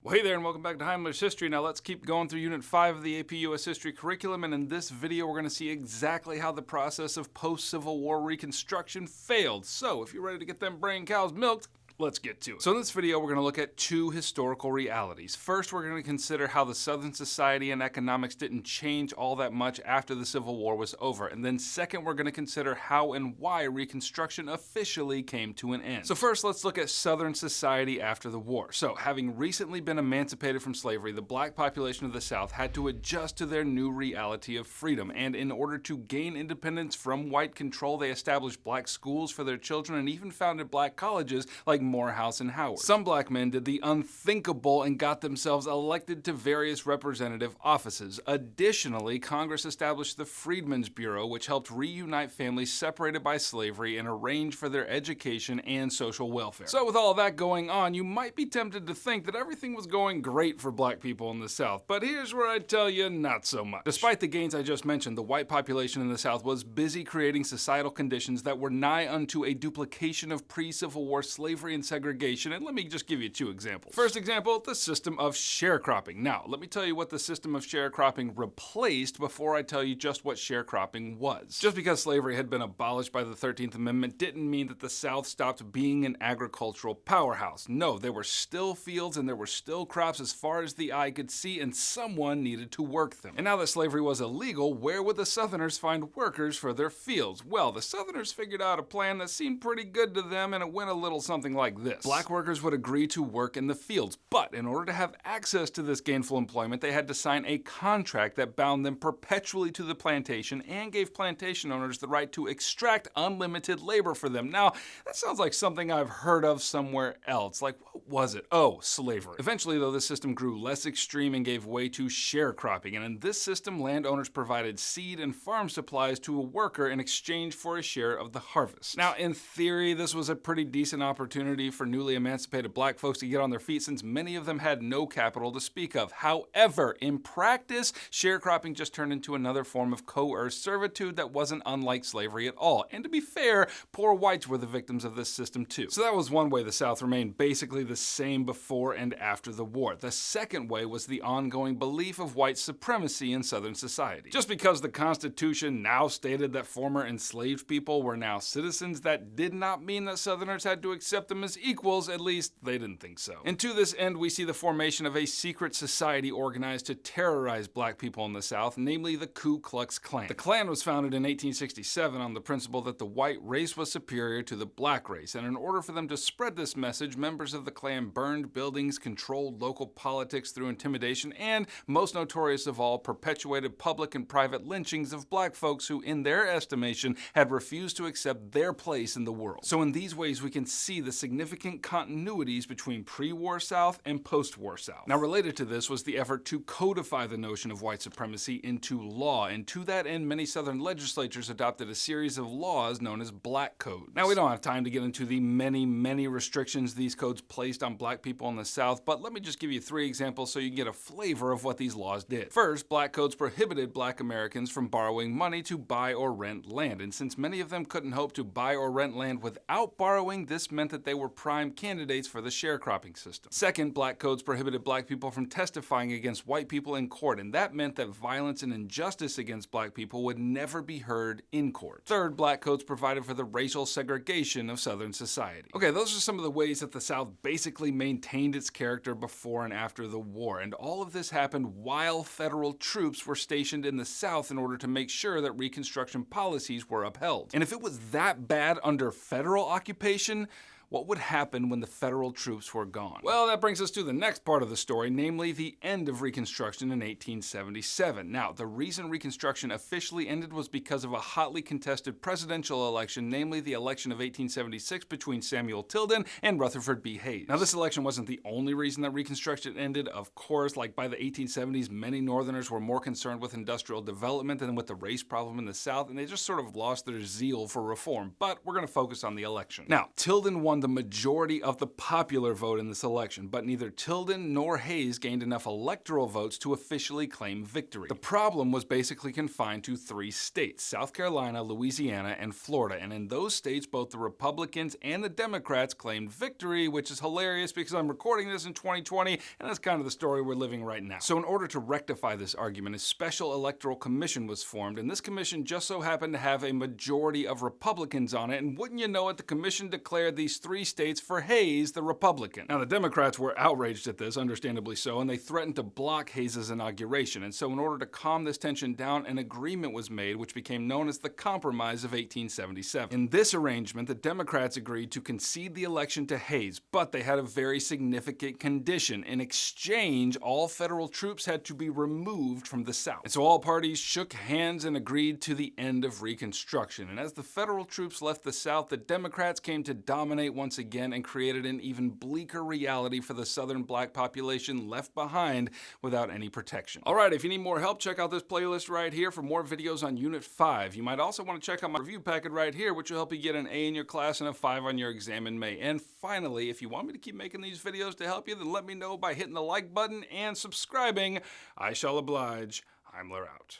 Well, hey there, and welcome back to Heimler's History. Now let's keep going through Unit 5 of the AP U.S. History curriculum, and in this video we're going to see exactly how the process of post-Civil War Reconstruction failed. So, if you're ready to get them brain cows milked, let's get to it. So in this video, we're going to look at two historical realities. First, we're going to consider how the Southern society and economics didn't change all that much after the Civil War was over. And then second, we're going to consider how and why Reconstruction officially came to an end. So first, let's look at Southern society after the war. So having recently been emancipated from slavery, the black population of the South had to adjust to their new reality of freedom. And in order to gain independence from white control, they established black schools for their children and even founded black colleges like Morehouse and Howard. Some black men did the unthinkable and got themselves elected to various representative offices. Additionally, Congress established the Freedmen's Bureau, which helped reunite families separated by slavery and arrange for their education and social welfare. So with all that going on, you might be tempted to think that everything was going great for black people in the South, but here's where I tell you, not so much. Despite the gains I just mentioned, the white population in the South was busy creating societal conditions that were nigh unto a duplication of pre-Civil War slavery and segregation, and let me just give you two examples. First example, the system of sharecropping. Now, let me tell you what the system of sharecropping replaced before I tell you just what sharecropping was. Just because slavery had been abolished by the 13th Amendment didn't mean that the South stopped being an agricultural powerhouse. No, there were still fields and there were still crops as far as the eye could see, and someone needed to work them. And now that slavery was illegal, where would the Southerners find workers for their fields? Well, the Southerners figured out a plan that seemed pretty good to them, and it went a little something like this. Black workers would agree to work in the fields, but in order to have access to this gainful employment, they had to sign a contract that bound them perpetually to the plantation and gave plantation owners the right to extract unlimited labor for them. Now, that sounds like something I've heard of somewhere else. Like, what was it? Oh, slavery. Eventually, though, this system grew less extreme and gave way to sharecropping, and in this system, landowners provided seed and farm supplies to a worker in exchange for a share of the harvest. Now, in theory, this was a pretty decent opportunity for newly emancipated black folks to get on their feet, since many of them had no capital to speak of. However, in practice, sharecropping just turned into another form of coerced servitude that wasn't unlike slavery at all. And to be fair, poor whites were the victims of this system too. So that was one way the South remained basically the same before and after the war. The second way was the ongoing belief of white supremacy in Southern society. Just because the Constitution now stated that former enslaved people were now citizens, that did not mean that Southerners had to accept them as equals. At least they didn't think so. And to this end, we see the formation of a secret society organized to terrorize black people in the South, namely the Ku Klux Klan. The Klan was founded in 1867 on the principle that the white race was superior to the black race, and in order for them to spread this message, members of the Klan burned buildings, controlled local politics through intimidation, and, most notorious of all, perpetuated public and private lynchings of black folks who, in their estimation, had refused to accept their place in the world. So in these ways, we can see the significant continuities between pre-war South and post-war South. Now, related to this was the effort to codify the notion of white supremacy into law, and to that end, many Southern legislatures adopted a series of laws known as black codes. Now, we don't have time to get into the many restrictions these codes placed on black people in the South, but let me just give you three examples so you can get a flavor of what these laws did. First, black codes prohibited black Americans from borrowing money to buy or rent land, and since many of them couldn't hope to buy or rent land without borrowing, this meant that they were prime candidates for the sharecropping system. Second, black codes prohibited black people from testifying against white people in court, and that meant that violence and injustice against black people would never be heard in court. Third, black codes provided for the racial segregation of Southern society. Okay, those are some of the ways that the South basically maintained its character before and after the war, and all of this happened while federal troops were stationed in the South in order to make sure that Reconstruction policies were upheld. And if it was that bad under federal occupation, what would happen when the federal troops were gone? Well, that brings us to the next part of the story, namely the end of Reconstruction in 1877. Now, the reason Reconstruction officially ended was because of a hotly contested presidential election, namely the election of 1876 between Samuel Tilden and Rutherford B. Hayes. Now, this election wasn't the only reason that Reconstruction ended. Of course, like by the 1870s, many Northerners were more concerned with industrial development than with the race problem in the South, and they just sort of lost their zeal for reform. But we're going to focus on the election. Now, Tilden won won the majority of the popular vote in this election, but neither Tilden nor Hayes gained enough electoral votes to officially claim victory. The problem was basically confined to 3 states, South Carolina, Louisiana, and Florida, and in those states both the Republicans and the Democrats claimed victory, which is hilarious because I'm recording this in 2020, and that's kind of the story we're living right now. So in order to rectify this argument, a special electoral commission was formed, and this commission just so happened to have a majority of Republicans on it, and wouldn't you know it, the commission declared these 3 states for Hayes, the Republican. Now the Democrats were outraged at this, understandably so, and they threatened to block Hayes' inauguration, and so in order to calm this tension down, an agreement was made which became known as the Compromise of 1877. In this arrangement, the Democrats agreed to concede the election to Hayes, but they had a very significant condition. In exchange, all federal troops had to be removed from the South. And so all parties shook hands and agreed to the end of Reconstruction. And as the federal troops left the South, the Democrats came to dominate once again and created an even bleaker reality for the Southern black population left behind without any protection. Alright, if you need more help, check out this playlist right here for more videos on Unit 5. You might also want to check out my review packet right here, which will help you get an A in your class and a 5 on your exam in May. And finally, if you want me to keep making these videos to help you, then let me know by hitting the like button and subscribing. I shall oblige. Heimler out.